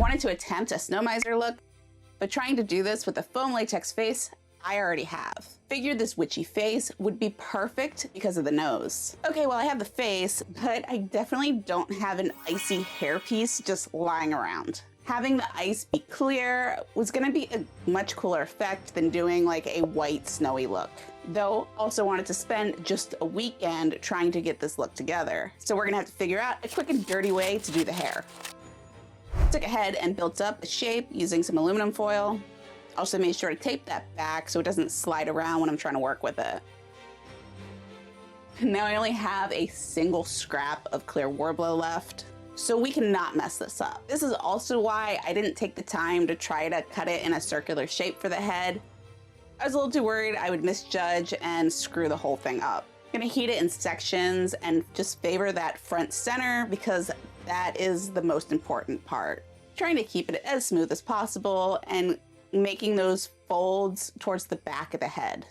Wanted to attempt a snow miser look, but trying to do this with a foam latex face I already have. Figured this witchy face would be perfect because of the nose. Okay, well I have the face, but I definitely don't have an icy hairpiece just lying around. Having the ice be clear was gonna be a much cooler effect than doing like a white snowy look. Though also wanted to spend just a weekend trying to get this look together. So we're gonna have to figure out a quick and dirty way to do the hair. Took ahead and built up the shape using some aluminum foil. Also made sure to tape that back so it doesn't slide around when I'm trying to work with it. Now I only have a single scrap of clear Worbla left, so we cannot mess this up. This is also why I didn't take the time to try to cut it in a circular shape for the head. I was a little too worried I would misjudge and screw the whole thing up. I'm gonna heat it in sections and just favor that front center because that is the most important part. Trying to keep it as smooth as possible and making those folds towards the back of the head.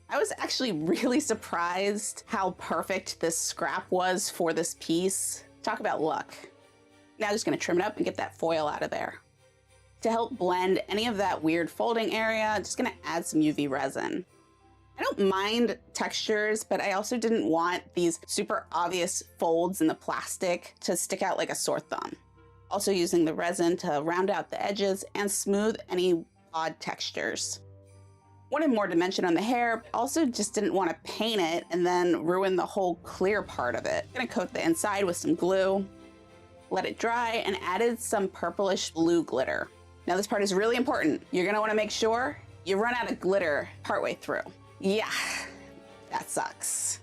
I was actually really surprised how perfect this scrap was for this piece. Talk about luck. Now just gonna trim it up and get that foil out of there. To help blend any of that weird folding area, just gonna add some UV resin. I don't mind textures, but I also didn't want these super obvious folds in the plastic to stick out like a sore thumb. Also using the resin to round out the edges and smooth any odd textures. Wanted more dimension on the hair, but also just didn't want to paint it and then ruin the whole clear part of it. Gonna coat the inside with some glue, let it dry, and added some purplish blue glitter. Now this part is really important. You're gonna want to make sure you run out of glitter partway through. Yeah, that sucks.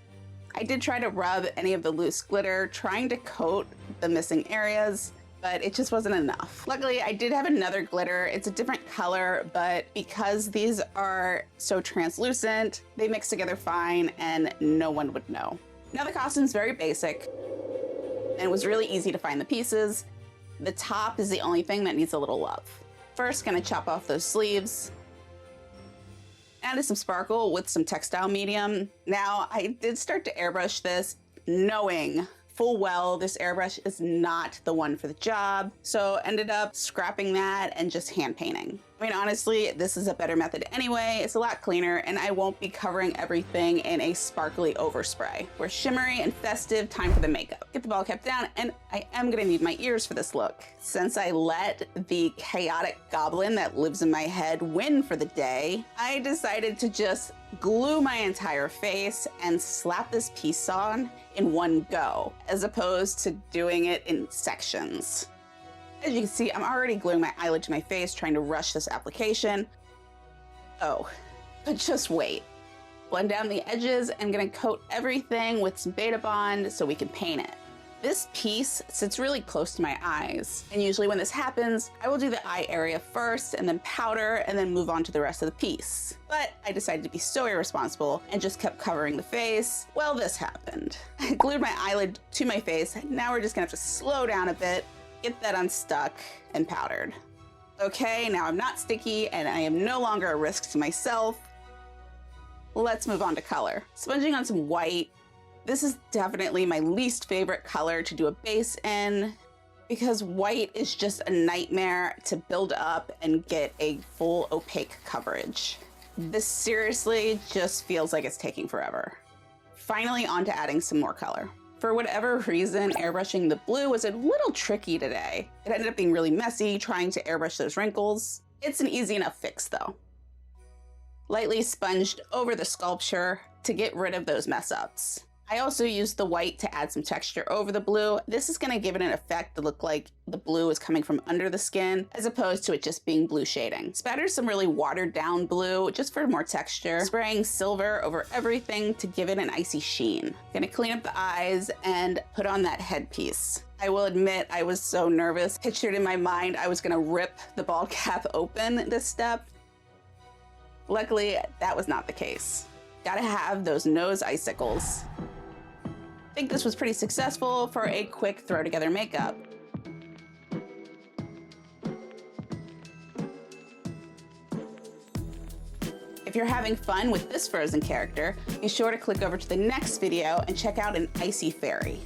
I did try to rub any of the loose glitter, trying to coat the missing areas, but it just wasn't enough. Luckily, I did have another glitter. It's a different color, but because these are so translucent, they mix together fine and no one would know. Now the costume's very basic and it was really easy to find the pieces. The top is the only thing that needs a little love. First, gonna chop off those sleeves. Added some sparkle with some textile medium. Now, I did start to airbrush this knowing full well this airbrush is not the one for the job, so ended up scrapping that and just hand painting. I mean, honestly, this is a better method anyway. It's a lot cleaner and I won't be covering everything in a sparkly overspray. We're shimmery and festive, time for the makeup. Get the ball kept down, and I am gonna need my ears for this look. Since I let the chaotic goblin that lives in my head win for the day, I decided to just glue my entire face and slap this piece on in one go, as opposed to doing it in sections. As you can see, I'm already gluing my eyelid to my face, trying to rush this application. Oh, but just wait. Blend down the edges. I'm gonna coat everything with some Beta Bond so we can paint it. This piece sits really close to my eyes, and usually when this happens, I will do the eye area first and then powder and then move on to the rest of the piece. But I decided to be so irresponsible and just kept covering the face. Well, this happened. I glued my eyelid to my face. Now we're just gonna have to slow down a bit, get that unstuck and powdered. Okay, now I'm not sticky and I am no longer a risk to myself. Let's move on to color. Sponging on some white. This is definitely my least favorite color to do a base in because white is just a nightmare to build up and get a full opaque coverage. This seriously just feels like it's taking forever. Finally, on to adding some more color. For whatever reason, airbrushing the blue was a little tricky today. It ended up being really messy trying to airbrush those wrinkles. It's an easy enough fix though. Lightly sponged over the sculpture to get rid of those mess ups. I also used the white to add some texture over the blue. This is gonna give it an effect to look like the blue is coming from under the skin, as opposed to it just being blue shading. Spattered some really watered down blue just for more texture, spraying silver over everything to give it an icy sheen. Gonna clean up the eyes and put on that headpiece. I will admit I was so nervous. Pictured in my mind I was gonna rip the bald cap open this step. Luckily, that was not the case. Gotta have those nose icicles. I think this was pretty successful for a quick throw together makeup. If you're having fun with this Frozen character, be sure to click over to the next video and check out an icy fairy.